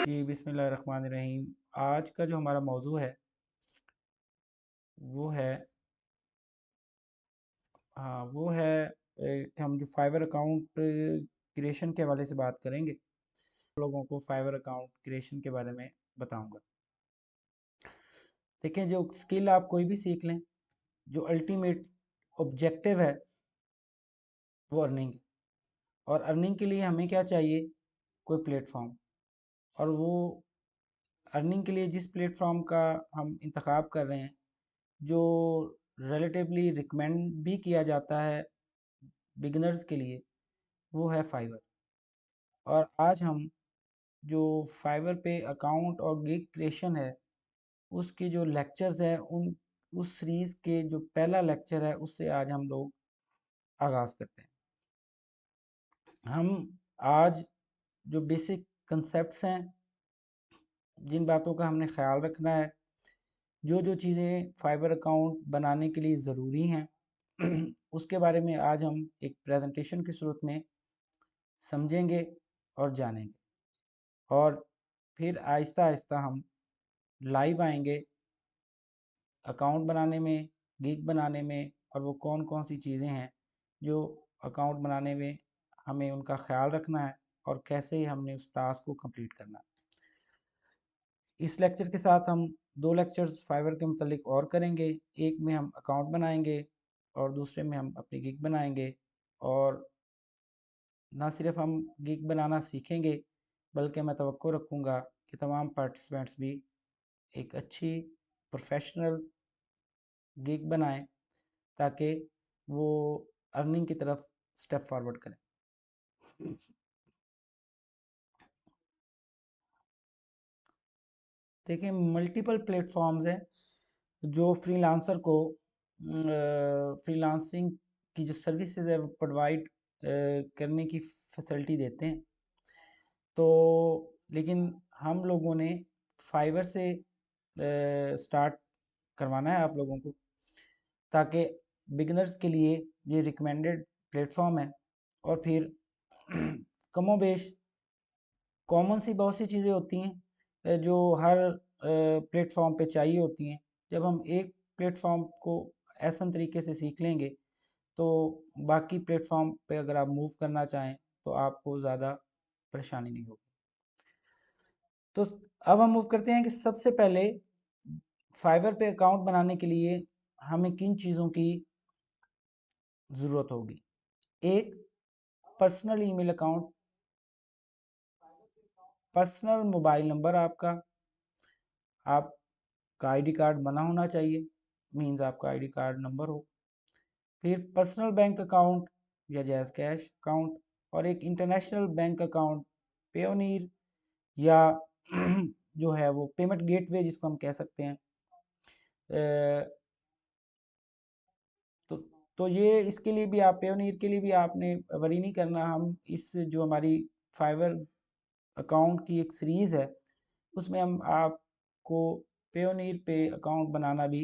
जी, बिस्मिल्लाहिर्रहमानिर्रहीम। आज का जो हमारा मौजू है वो है वो है कि हम जो फाइवर अकाउंट क्रिएशन के हवाले से बात करेंगे। लोगों को फाइवर अकाउंट क्रिएशन के बारे में बताऊंगा। देखें, जो स्किल आप कोई भी सीख लें, जो अल्टीमेट ऑब्जेक्टिव है वो अर्निंग है। और अर्निंग के लिए हमें क्या चाहिए? कोई प्लेटफॉर्म। और वो अर्निंग के लिए जिस प्लेटफॉर्म का हम इंतखाब कर रहे हैं, जो रिलेटिवली रिकमेंड भी किया जाता है बिगिनर्स के लिए, वो है फाइवर। और आज हम जो फाइवर पे अकाउंट और गिग क्रिएशन है उसके जो लेक्चर्स हैं, उन उस सीरीज़ के जो पहला लेक्चर है उससे आज हम लोग आगाज़ करते हैं। हम आज जो बेसिक कंसेप्ट्स हैं, जिन बातों का हमने ख्याल रखना है, जो चीज़ें फाइबर अकाउंट बनाने के लिए ज़रूरी हैं उसके बारे में आज हम एक प्रेजेंटेशन की सूरत में समझेंगे और जानेंगे। और फिर आहिस्ता आहिस्ता हम लाइव आएंगे अकाउंट बनाने में, गिग बनाने में, और वो कौन कौन सी चीज़ें हैं जो अकाउंट बनाने में हमें उनका ख्याल रखना है और कैसे हमने उस टास्क को कंप्लीट करना है। इस लेक्चर के साथ हम 2 लेक्चर्स फाइवर के मुतल्लिक और करेंगे। एक में हम अकाउंट बनाएंगे और दूसरे में हम अपनी गिग बनाएंगे। और ना सिर्फ हम गिग बनाना सीखेंगे, बल्कि मैं तवक्को रखूँगा कि तमाम पार्टिसिपेंट्स भी एक अच्छी प्रोफेशनल गिग बनाएं, ताकि वो अर्निंग की तरफ स्टेप फॉरवर्ड करें। देखिए, मल्टीपल प्लेटफॉर्म्स हैं जो फ्रीलांसर को फ्रीलांसिंग की जो सर्विसेज है वो प्रोवाइड करने की फैसिलिटी देते हैं। तो लेकिन हम लोगों ने फाइवर से स्टार्ट करवाना है आप लोगों को, ताकि बिगिनर्स के लिए ये रिकमेंडेड प्लेटफॉर्म है। और फिर कमोबेश कॉमन सी बहुत सी चीज़ें होती हैं जो हर प्लेटफॉर्म पे चाहिए होती हैं। जब हम एक प्लेटफॉर्म को ऐसा तरीके से सीख लेंगे तो बाकी प्लेटफॉर्म पे अगर आप मूव करना चाहें तो आपको ज़्यादा परेशानी नहीं होगी। तो अब हम मूव करते हैं कि सबसे पहले फाइवर पे अकाउंट बनाने के लिए हमें किन चीज़ों की ज़रूरत होगी। एक, personal email account, personal mobile number, आपका आईडी कार्ड बना होना चाहिए, मीन्स आपका आईडी कार्ड नंबर हो। फिर पर्सनल बैंक अकाउंट या जैज़ कैश अकाउंट, और एक इंटरनेशनल बैंक अकाउंट, पेयोनीर, या जो है वो पेमेंट गेटवे जिसको हम कह सकते हैं। तो तो ये इसके लिए भी आप पेयोनीर के लिए भी आपने वरी नहीं करना। हम इस जो हमारी फाइवर अकाउंट की एक सीरीज़ है उसमें हम आपको पेयोनीर पे अकाउंट बनाना भी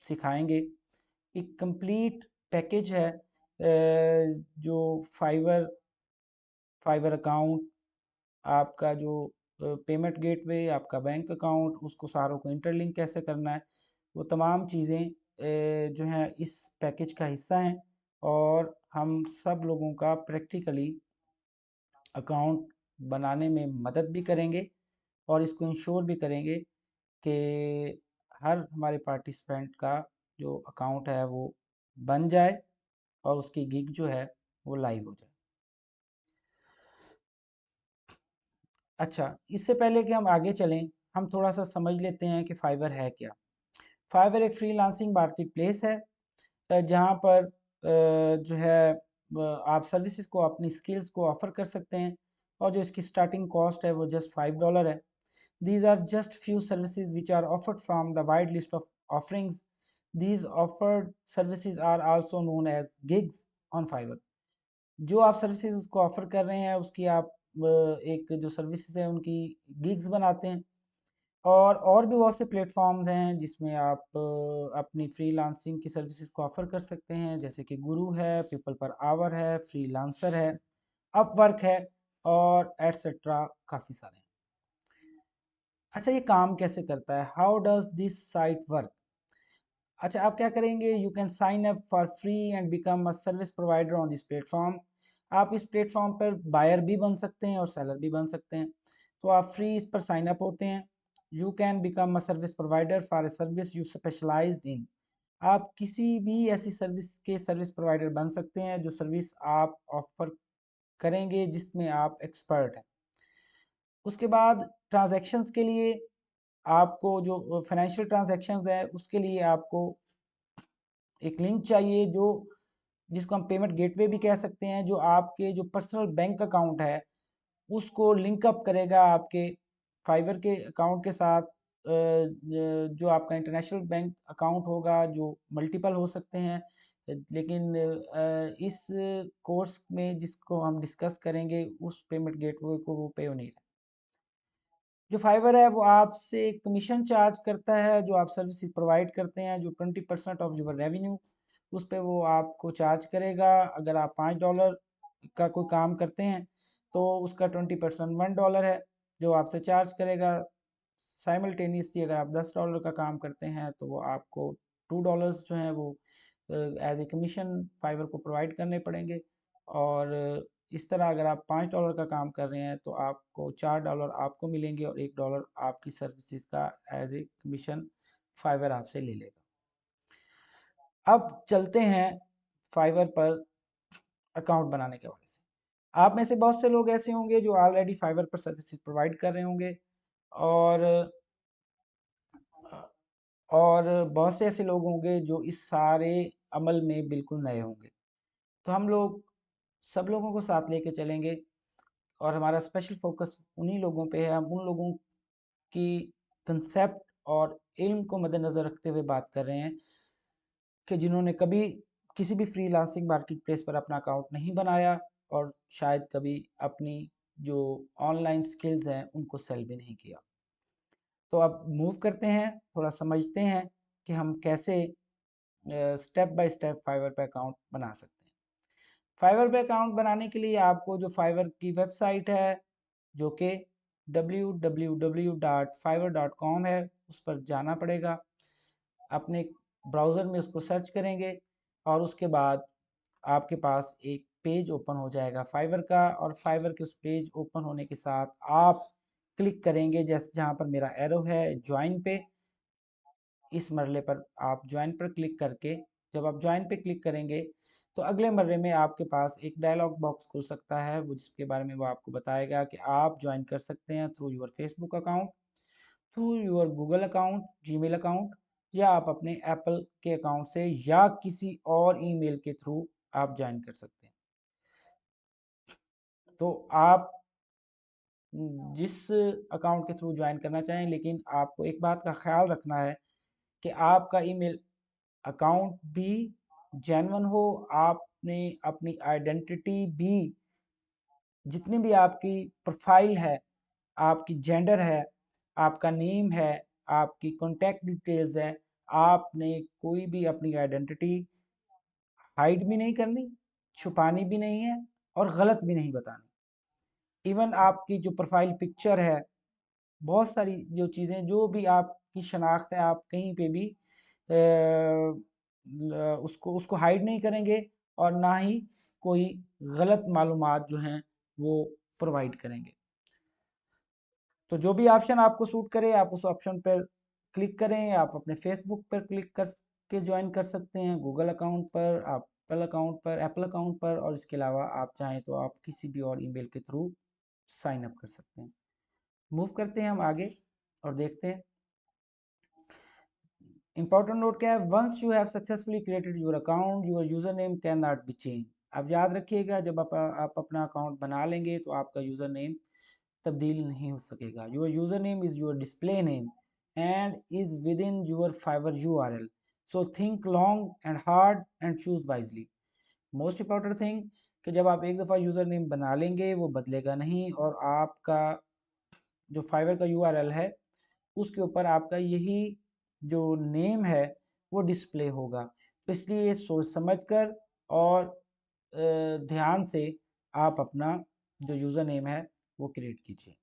सिखाएंगे। एक कंप्लीट पैकेज है जो फाइवर फाइवर अकाउंट, आपका जो पेमेंट गेटवे, आपका बैंक अकाउंट, उसको सारों को इंटरलिंक कैसे करना है, वो तमाम चीज़ें जो हैं इस पैकेज का हिस्सा हैं। और हम सब लोगों का प्रैक्टिकली अकाउंट बनाने में मदद भी करेंगे और इसको इंश्योर भी करेंगे कि हर हमारे पार्टिसिपेंट का जो अकाउंट है वो बन जाए और उसकी गिग जो है वो लाइव हो जाए। अच्छा, इससे पहले कि हम आगे चलें, हम थोड़ा सा समझ लेते हैं कि फाइवर है क्या। फाइवर एक फ्रीलांसिंग मार्केट प्लेस है जहाँ पर जो है आप सर्विसेज को, अपनी स्किल्स को ऑफ़र कर सकते हैं। और जो इसकी स्टार्टिंग कॉस्ट है वो जस्ट $5 है। These are just few services which are offered from the wide list of offerings. These offered services are also known as gigs on Fiverr. जो आप सर्विसेज उसको ऑफ़र कर रहे हैं उसकी आप एक जो सर्विसेज है उनकी गिग्स बनाते हैं। और भी बहुत से प्लेटफॉर्म्स हैं जिसमें आप अपनी फ्रीलांसिंग की सर्विसेज को ऑफ़र कर सकते हैं, जैसे कि गुरु है, पीपल पर आवर है, फ्रीलांसर है, अपवर्क है, और एट्सेट्रा काफ़ी सारे हैं। अच्छा, ये काम कैसे करता है, how does this site work? अच्छा, आप क्या करेंगे, you can sign up for free and become a service provider on this platform. आप इस प्लेटफॉर्म पर बायर भी बन सकते हैं और सेलर भी बन सकते हैं। तो आप फ्री इस पर साइन अप होते हैं। You can become a service provider for a service you specialised in. आप किसी भी ऐसी सर्विस के सर्विस प्रोवाइडर बन सकते हैं जो सर्विस आप ऑफर करेंगे जिसमें आप एक्सपर्ट हैं। उसके बाद ट्रांजैक्शंस के लिए आपको जो फाइनेंशियल ट्रांजैक्शंस है उसके लिए आपको एक लिंक चाहिए जो जिसको हम पेमेंट गेटवे भी कह सकते हैं, जो आपके जो पर्सनल बैंक अकाउंट है उसको लिंक अप करेगा आपके फाइवर के अकाउंट के साथ। जो आपका इंटरनेशनल बैंक अकाउंट होगा जो मल्टीपल हो सकते हैं, लेकिन इस कोर्स में जिसको हम डिस्कस करेंगे उस पेमेंट गेटवे को वो पे नहीं। जो फाइवर है वो आपसे कमीशन चार्ज करता है जो आप सर्विसेज प्रोवाइड करते हैं, जो 20% ऑफ योर रेवेन्यू उस पे वो आपको चार्ज करेगा। अगर आप $5 का कोई काम करते हैं तो उसका 20% $1 है जो आपसे चार्ज करेगा। साइमल्टेनियसली अगर आप $10 का काम करते हैं तो वो आपको $2 जो हैं वो एज ए कमीशन फाइवर को प्रोवाइड करने पड़ेंगे। और इस तरह अगर आप $5 का काम कर रहे हैं तो आपको $4 आपको मिलेंगे और $1 आपकी सर्विसेज का एज ए कमीशन फाइवर आपसे ले लेगा। अब चलते हैं फाइवर पर अकाउंट बनाने के हवाले से। आप में से बहुत से लोग ऐसे होंगे जो ऑलरेडी फाइवर पर सर्विसेज प्रोवाइड कर रहे होंगे और और बहुत से ऐसे लोग होंगे जो इस सारे अमल में बिल्कुल नए होंगे। तो हम लोग सब लोगों को साथ लेके चलेंगे और हमारा स्पेशल फोकस उन्हीं लोगों पे है। हम उन लोगों की कंसेप्ट और इल्म को मद्देनज़र रखते हुए बात कर रहे हैं कि जिन्होंने कभी किसी भी फ्रीलांसिंग मार्केट प्लेस पर अपना अकाउंट नहीं बनाया और शायद कभी अपनी जो ऑनलाइन स्किल्स हैं उनको सेल भी नहीं किया। तो अब मूव करते हैं, थोड़ा समझते हैं कि हम कैसे स्टेप बाय स्टेप फाइवर पे अकाउंट बना सकते हैं। फाइवर पे अकाउंट बनाने के लिए आपको जो फाइवर की वेबसाइट है जो कि www.fiverr.com है उस पर जाना पड़ेगा। अपने ब्राउज़र में उसको सर्च करेंगे और उसके बाद आपके पास एक पेज ओपन हो जाएगा फाइवर का। और फाइवर के उस पेज ओपन होने के साथ आप क्लिक करेंगे जैसे जहाँ पर मेरा एरो है ज्वाइन पे, इस मरले पर आप ज्वाइन पर क्लिक करके जब आप ज्वाइन पे क्लिक करेंगे तो अगले मरले में आपके पास एक डायलॉग बॉक्स खुल सकता है वो जिसके बारे में वो आपको बताएगा कि आप ज्वाइन कर सकते हैं through your Facebook account, through your Google account, Gmail account, या आप अपने एप्पल के अकाउंट से या किसी और ईमेल के थ्रू आप ज्वाइन कर सकते हैं। तो आप जिस अकाउंट के थ्रू ज्वाइन करना चाहें, लेकिन आपको एक बात का ख्याल रखना है कि आपका ईमेल अकाउंट भी जेन्युइन हो। आपने अपनी आइडेंटिटी भी, जितनी भी आपकी प्रोफाइल है, आपकी जेंडर है, आपका नेम है, आपकी कॉन्टैक्ट डिटेल्स है, आपने कोई भी अपनी आइडेंटिटी हाइड भी नहीं करनी, छुपानी भी नहीं है और गलत भी नहीं बतानी। इवन आपकी जो प्रोफाइल पिक्चर है, बहुत सारी जो चीज़ें जो भी आपकी शनाख्त है आप कहीं पे भी उसको उसको हाइड नहीं करेंगे और ना ही कोई गलत मालूमात जो हैं वो प्रोवाइड करेंगे। तो जो भी ऑप्शन आपको सूट करे आप उस ऑप्शन पर क्लिक करें। आप अपने फेसबुक पर क्लिक कर के ज्वाइन कर सकते हैं, गूगल अकाउंट पर, एप्पल अकाउंट पर, और इसके अलावा आप चाहें तो आप किसी भी और ईमेल के थ्रू साइन अप कर सकते हैं। मूव करते हैं हम आगे और देखते हैं। इंपॉर्टेंट नोट क्या है, once you have successfully created your account your user name can not be change. अब याद रखिएगा जब आप अपना अकाउंट बना लेंगे तो आपका यूजर नेम तब्दील नहीं हो सकेगा। Your user name is your display name and is within your Fiverr URL। So think long and hard and choose wisely. Most important thing कि जब आप एक दफ़ा यूज़र नेम बना लेंगे वो बदलेगा नहीं और आपका जो फाइवर का URL है उसके ऊपर आपका यही जो नेम है वो डिस्प्ले होगा। तो इसलिए सोच समझ कर और ध्यान से आप अपना जो यूज़र नेम है वो क्रिएट कीजिए।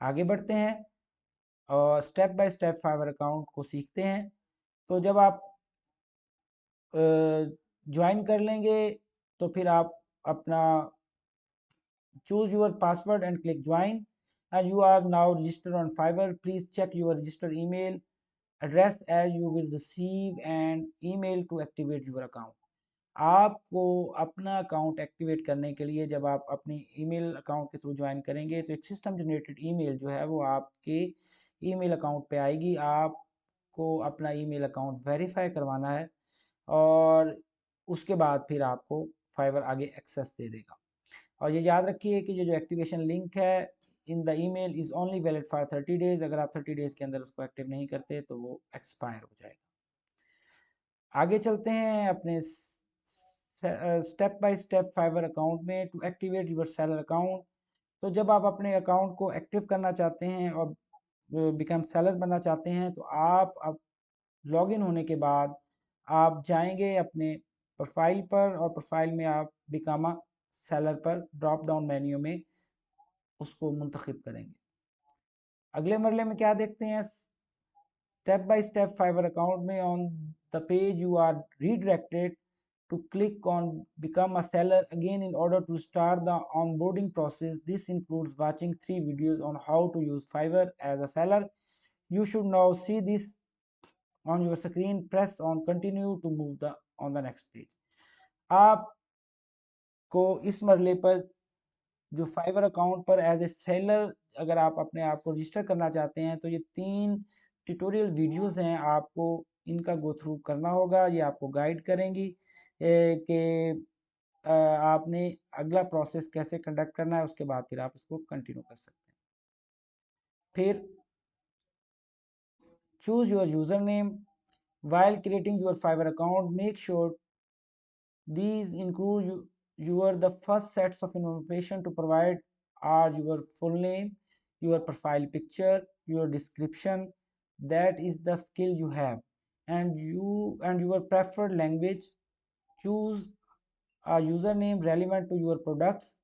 आगे बढ़ते हैं और step by step Fiverr account को सीखते हैं। तो जब आप ज्वाइन कर लेंगे तो फिर आप अपना choose your password and click join, and you are now registered on Fiverr. Please check your registered email address as you will receive an email to activate your account. आपको अपना अकाउंट एक्टिवेट करने के लिए जब आप अपनी email account के through join करेंगे तो एक सिस्टम जनरेटेड ईमेल जो है वो आपके ईमेल अकाउंट पे आएगी। आपको अपना ईमेल अकाउंट वेरीफाई करवाना है और उसके बाद फिर आपको फाइवर आगे एक्सेस दे देगा। और ये याद रखिए कि ये जो एक्टिवेशन लिंक है in the email is only valid for 30 days. अगर आप 30 डेज़ के अंदर उसको एक्टिव नहीं करते तो वो एक्सपायर हो जाएगा। आगे चलते हैं अपने step by step Fiverr account में। To activate your seller account, तो जब आप अपने अकाउंट को एक्टिव करना चाहते हैं और बिकम सेलर बनना चाहते हैं तो आप अब लॉगिन होने के बाद आप जाएंगे अपने प्रोफाइल पर और प्रोफाइल में आप बिकम अ सेलर पर ड्रॉप डाउन मेन्यू में उसको मुंतखब करेंगे। अगले मरले में क्या देखते हैं, step by step Fiverr account में on the page you are redirected to click on become a seller again in order to start the onboarding process. This includes watching 3 videos on how to use Fiverr as a seller. You should now see this on your screen. Press on continue to move the on the next page. आपको इस मरले पर जो fibre account पर as a seller अगर आप अपने आप को रजिस्टर करना चाहते हैं तो ये 3 ट्यूटोरियल वीडियोस हैं, आपको इनका गो थ्रू करना होगा। ये आपको गाइड करेंगी कि आपने अगला प्रोसेस कैसे कंडक्ट करना है, उसके बाद फिर आप इसको कंटिन्यू कर सकते हैं। फिर choose your user name while creating your Fiverr account. Make sure these include your the first sets of information to provide are your full name, your profile picture, your description, that is the skill you have, and your preferred language. Choose a username relevant to your products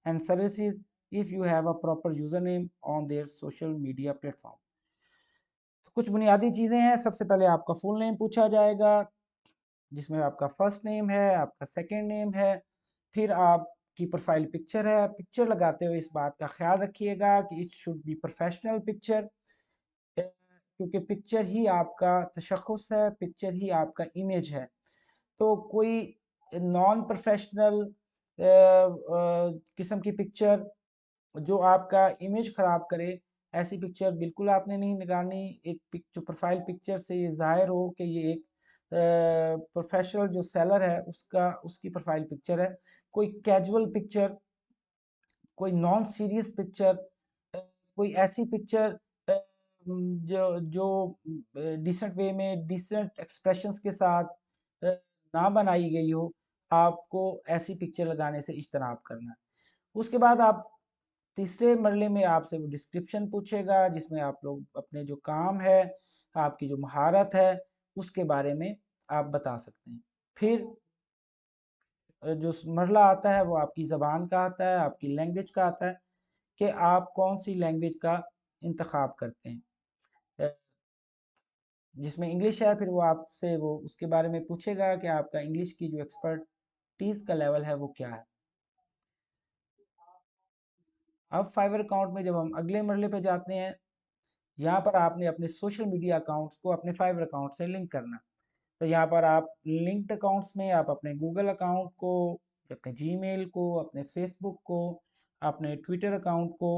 and services if you have a proper username on their social media platform. तो कुछ बुनियादी चीज़ें हैं। सबसे पहले आपका full name पूछा जाएगा जिसमें आपका फर्स्ट नेम है, आपका सेकंड नेम है, फिर आपकी प्रोफाइल पिक्चर है। पिक्चर लगाते हुए इस बात का ख्याल रखिएगा कि it should be professional picture, क्योंकि पिक्चर ही आपका तशख़्ख़ुस है, पिक्चर ही आपका इमेज है। तो कोई नॉन प्रोफेशनल किस्म की पिक्चर जो आपका इमेज ख़राब करे, ऐसी पिक्चर बिल्कुल आपने नहीं निकालनी। एक जो प्रोफाइल पिक्चर से ये ज़ाहिर हो कि ये एक प्रोफेशनल जो सेलर है उसकी प्रोफाइल पिक्चर है। कोई कैजुअल पिक्चर, कोई नॉन सीरियस पिक्चर, कोई ऐसी पिक्चर जो जो डिसेंट वे में डिसेंट एक्सप्रेशंस के साथ ना बनाई गई हो, आपको ऐसी पिक्चर लगाने से इज्तनाब करना है। उसके बाद आप तीसरे मरले में आपसे वो डिस्क्रिप्शन पूछेगा जिसमें आप लोग अपने जो काम है, आपकी जो महारत है, उसके बारे में आप बता सकते हैं। फिर जो मरला आता है वो आपकी ज़बान का आता है, आपकी लैंग्वेज का आता है कि आप कौन सी लैंग्वेज का इंतखाब करते हैं। अ, जिसमें इंग्लिश है फिर वो आपसे वो उसके बारे में पूछेगा कि आपका इंग्लिश की जो एक्सपर्टीज़ का लेवल है वो क्या है। अब फाइवर अकाउंट में जब हम अगले मरले पे जाते हैं, यहाँ पर आपने अपने सोशल मीडिया अकाउंट्स को अपने फाइवर अकाउंट से लिंक करना। तो यहाँ पर आप लिंक्ड अकाउंट्स में आप अपने गूगल अकाउंट को, अपने जीमेल को, अपने फेसबुक को, अपने ट्विटर अकाउंट को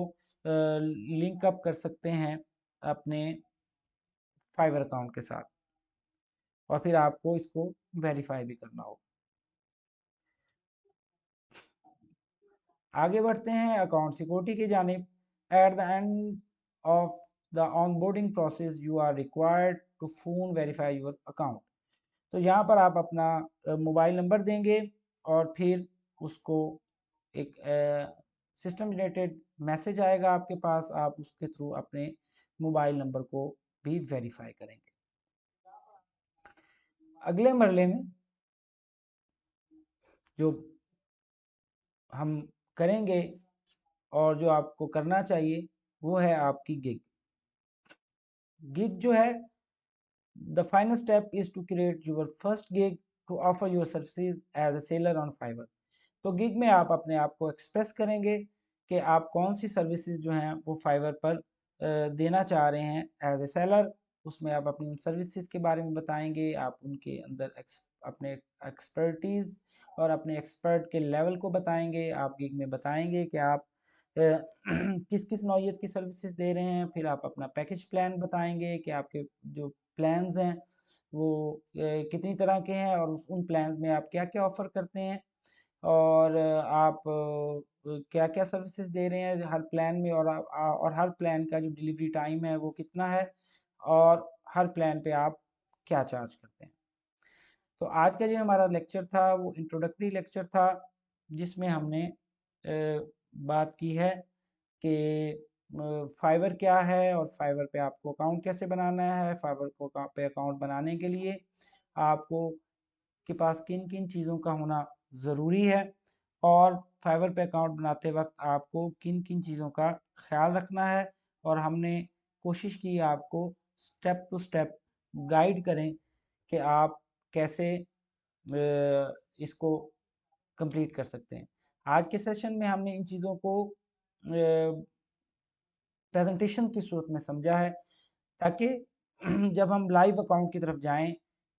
लिंक अप कर सकते हैं अपने फाइवर अकाउंट के साथ और फिर आपको इसको वेरीफाई भी करना होगा। आगे बढ़ते हैं अकाउंट सिक्योरिटी की जानिब। At the end of the onboarding process you are required to phone verify your account. तो यहाँ पर आप अपना मोबाइल नंबर देंगे और फिर उसको एक सिस्टम जनरेटेड मैसेज आएगा आपके पास, आप उसके थ्रू अपने मोबाइल नंबर को भी वेरीफाई करेंगे। अगले मरले में जो हम करेंगे और जो आपको करना चाहिए वो है आपकी गिग। गिग जो है, the final step is to create your first gig to offer your services as a seller on Fiverr. तो गिग में आप अपने आप को एक्सप्रेस करेंगे कि आप कौन सी सर्विसेज जो हैं वो फाइवर पर देना चाह रहे हैं एज ए सेलर। उसमें आप अपनी सर्विसेज के बारे में बताएंगे, आप उनके अंदर अपने एक्सपर्टीज़ और अपने एक्सपर्ट के लेवल को बताएंगे। आप गिग में बताएंगे कि आप किस किस नौइयत की सर्विसेज दे रहे हैं। फिर आप अपना पैकेज प्लान बताएंगे कि आपके जो प्लान्स हैं वो कितनी तरह के हैं और उन प्लान्स में आप क्या क्या ऑफ़र करते हैं, और आप क्या क्या सर्विसेज दे रहे हैं हर प्लान में, और हर प्लान का जो डिलीवरी टाइम है वो कितना है, और हर प्लान पे आप क्या चार्ज करते हैं। तो आज का जो हमारा लेक्चर था वो इंट्रोडक्टरी लेक्चर था, जिसमें हमने बात की है कि फाइवर क्या है और फाइवर पे आपको अकाउंट कैसे बनाना है। फाइवर को पे अकाउंट बनाने के लिए आपको के पास किन किन चीज़ों का होना ज़रूरी है, और फाइवर पे अकाउंट बनाते वक्त आपको किन किन चीज़ों का ख्याल रखना है। और हमने कोशिश की आपको स्टेप टू स्टेप गाइड करें कि आप कैसे इसको कंप्लीट कर सकते हैं। आज के सेशन में हमने इन चीज़ों को प्रेजेंटेशन की सूरत में समझा है, ताकि जब हम लाइव अकाउंट की तरफ जाएं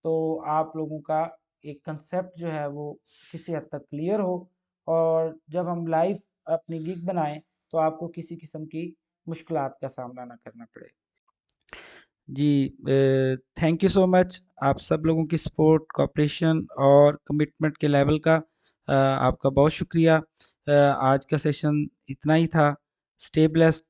तो आप लोगों का एक कंसेप्ट जो है वो किसी हद तक क्लियर हो, और जब हम लाइव अपनी गिग बनाएं तो आपको किसी किस्म की मुश्किलात का सामना ना करना पड़े। जी, थैंक यू सो मच। आप सब लोगों की सपोर्ट, कोऑपरेशन और कमिटमेंट के लेवल का आपका बहुत शुक्रिया। आज का सेशन इतना ही था। Stay blessed.